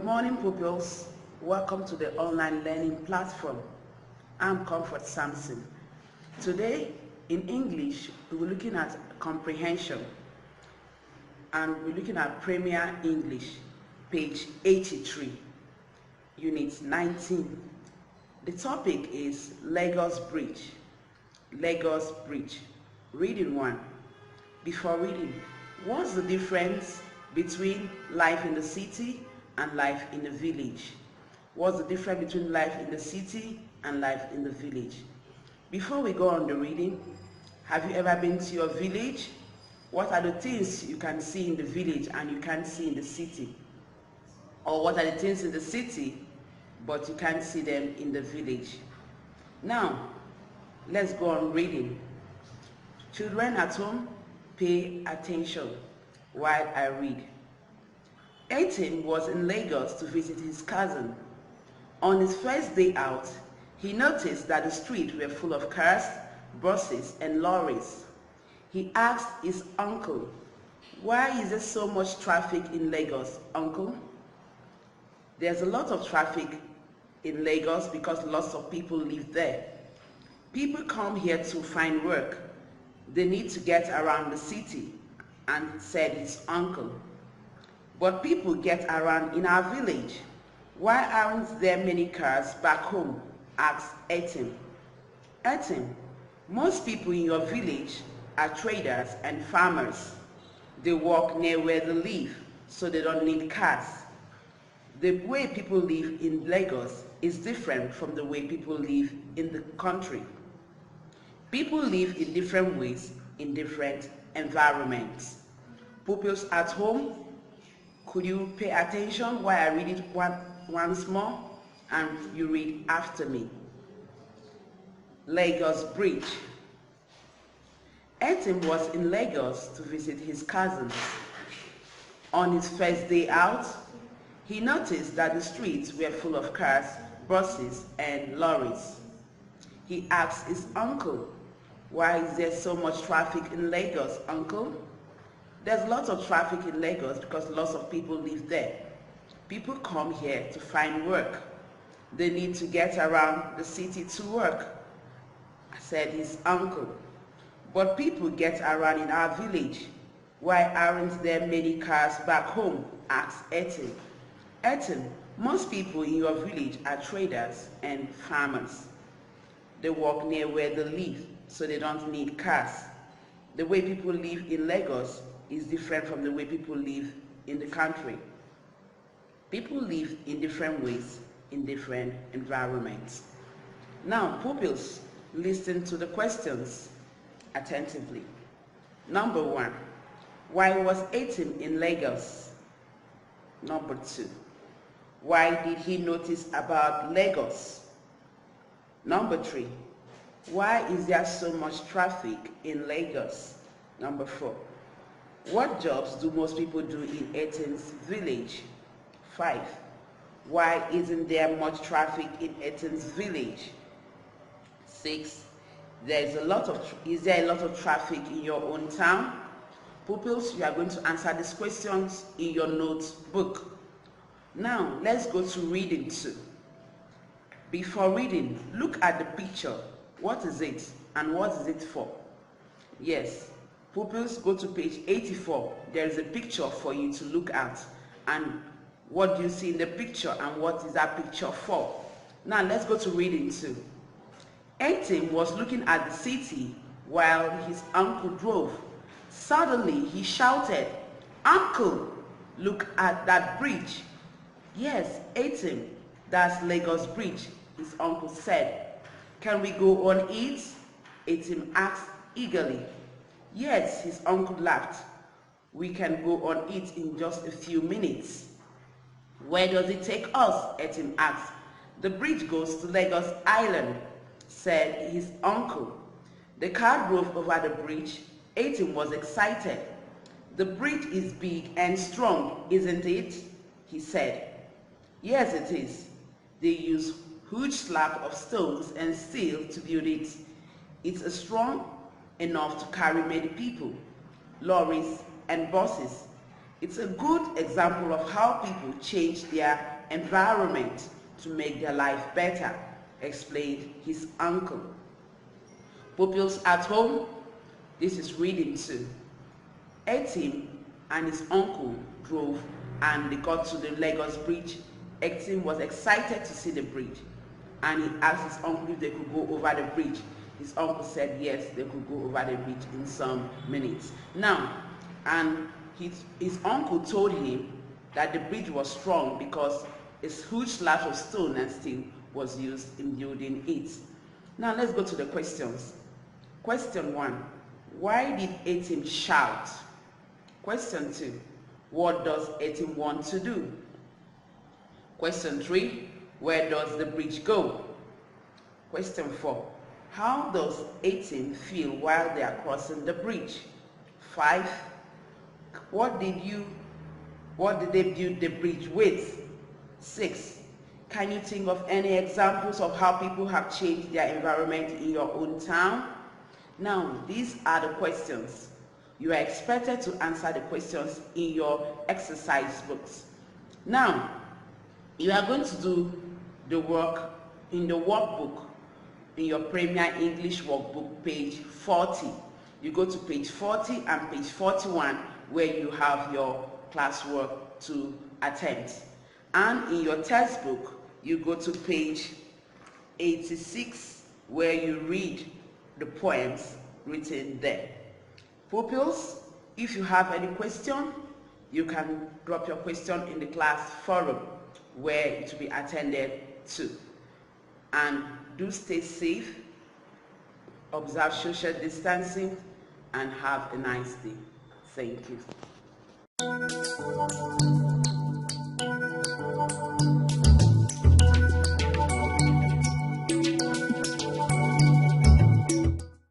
morning, pupils. Welcome to the online learning platform. I'm Comfort Samson. Today, in English, we're looking at comprehension, and we're looking at Premier English, page 83, unit 19. The topic is Lagos Bridge. Lagos Bridge. Reading 1. Before reading, what's the difference between life in the city and life in the village? What's the difference between life in the city and life in the village? Before we go on the reading, have you ever been to your village? What are the things you can see in the village and you can't see in the city? Or what are the things in the city but you can't see them in the village? Now, let's go on reading. Children at home, pay attention while I read. 18 was in Lagos to visit his cousin. On his first day out, he noticed that the streets were full of cars, buses, and lorries. He asked his uncle, "Why is there so much traffic in Lagos, uncle?" There's a lot of traffic in Lagos because lots of people live there. People come here to find work. They need to get around the city, and said his uncle. But people get around in our village. Why aren't there many cars back home? Asked Etim. Etim, most people in your village are traders and farmers. They work near where they live, so they don't need cars. The way people live in Lagos is different from the way people live in the country. People live in different ways in different environments. Pupils at home, could you pay attention while I read it once more, and you read after me. Lagos Bridge. Etim was in Lagos to visit his cousins. On his first day out, he noticed that the streets were full of cars, buses, and lorries. He asked his uncle, "Why is there so much traffic in Lagos, uncle?" There's lots of traffic in Lagos because lots of people live there. People come here to find work. They need to get around the city to work, said his uncle. But people get around in our village. Why aren't there many cars back home? Asked Etim. Etim, most people in your village are traders and farmers. They work near where they live, so they don't need cars. The way people live in Lagos is different from the way people live in the country. People live in different ways in different environments. Now, pupils, listen to the questions attentively. Number 1, why was Etim in Lagos? Number 2, why did he notice about Lagos? Number 3, why is there so much traffic in Lagos? Number 4, what jobs do most people do in Etim's village? 5, why isn't there much traffic in Etim's village? 6, is there a lot of traffic in your own town? Pupils, you are going to answer these questions in your notebook. Now, let's go to reading 2. Before reading, look at the picture. What is it and what is it for? Yes, pupils, go to page 84. There is a picture for you to look at. And what do you see in the picture and what is that picture for? Now, let's go to reading 2. Etim was looking at the city while his uncle drove. Suddenly, he shouted, "Uncle, look at that bridge." "Yes, Etim, that's Lagos Bridge," his uncle said. "Can we go on it?" Etim asked eagerly. "Yes," his uncle laughed. "We can go on it in just a few minutes." "Where does it take us?" Etim asked. "The bridge goes to Lagos Island," said his uncle. The car drove over the bridge. Etim was excited. "The bridge is big and strong, isn't it?" he said. "Yes, it is. They use huge slabs of stones and steel to build it. It's strong enough to carry many people, lorries, and buses. It's a good example of how people change their environment to make their life better, explained his uncle. Pupils at home, this is reading 2. Etim and his uncle drove and they got to the Lagos bridge. Etim was excited to see the bridge and he asked his uncle if they could go over the bridge. His uncle said yes, they could go over the bridge in some minutes. Now, and his uncle told him that the bridge was strong because a huge slab of stone and steel was used in building it. Now let's go to the questions. Question 1. Why did Etim shout? Question 2. What does Etim want to do? Question 3. Where does the bridge go? Question 4. How does Etim feel while they are crossing the bridge? 5. What did they build the bridge with? 6. Can you think of any examples of how people have changed their environment in your own town? Now, these are the questions. You are expected to answer the questions in your exercise books. Now, you are going to do the work in the workbook, in your Premier English workbook, page 40. You go to page 40 and page 41 where you have your classwork to attempt. And in your textbook, you go to page 86 where you read the poems written there. Pupils, if you have any question, you can drop your question in the class forum where it will be attended to. And do stay safe, observe social distancing, and have a nice day. Thank you.